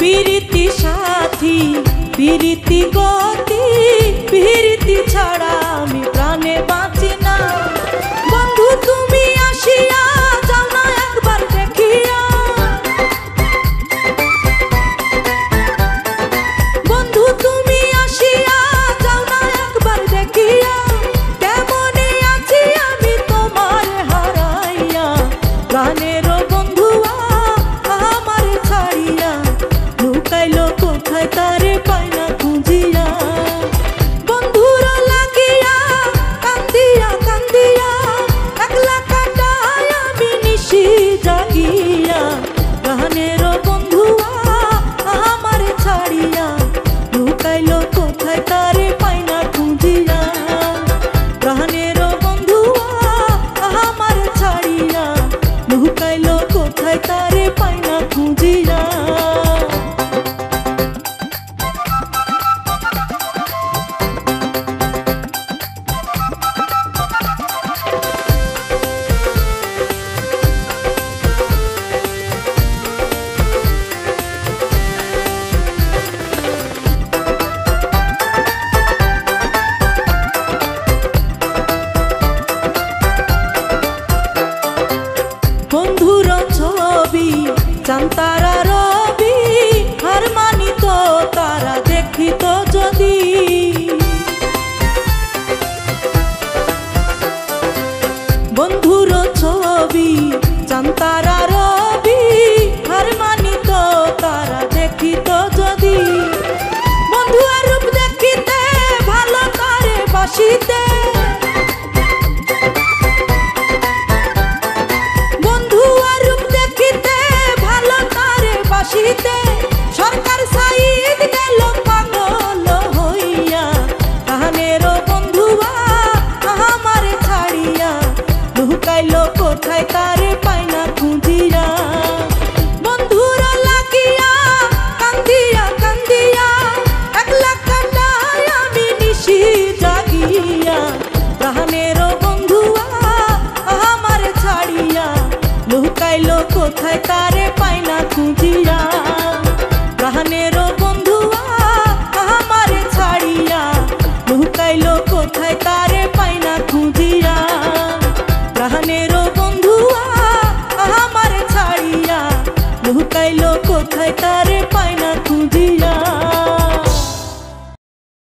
পিরিতি সাথী পিরিতি গতি পিরিতি ছাড়া আমি প্রাণে বাঁচি না। বন্ধু তুমি আসিয়া যাও না একবার দেখিয়া, বন্ধু তুমি আসিয়া যাও না একবার দেখিয়া, কেমনে আছি আমি তোমার হারাইয়া। প্রাণের বন্ধুয়া আমার ছাড়িয়া লুকাইলো কোথায় তারে পাই না খুঁজিয়া। বন্ধুর লাগিয়া কান্দিয়া কান্দিয়া একলা কাটাই আমি নিশি জাগিয়া। প্রাণের বন্ধুয়া আমার ছাড়িয়া লুকাইলো কোথায় তারে পাই না খুঁজিয়া। প্রাণের বন্ধুয়া আমার ছাড়িয়া লুকাইলো কোথায় তারে পাই না খুঁজিয়া। বন্ধুর ছবি চান্তারা রবি হার মানিত তারা দেখিত যদি। বন্ধুর ছবি চান্তারা রবি হার মানিত তারা দেখিত যদি। বন্ধু আর রূপ দেখিতে ভালো তারে বাসিতে, সরকার সাইদ গেল পাগল হইয়া। প্রাণের বন্ধুয়া আমার ছাড়িয়া লুকাইলো কোথায় তারে পাই না খুঁজিয়া।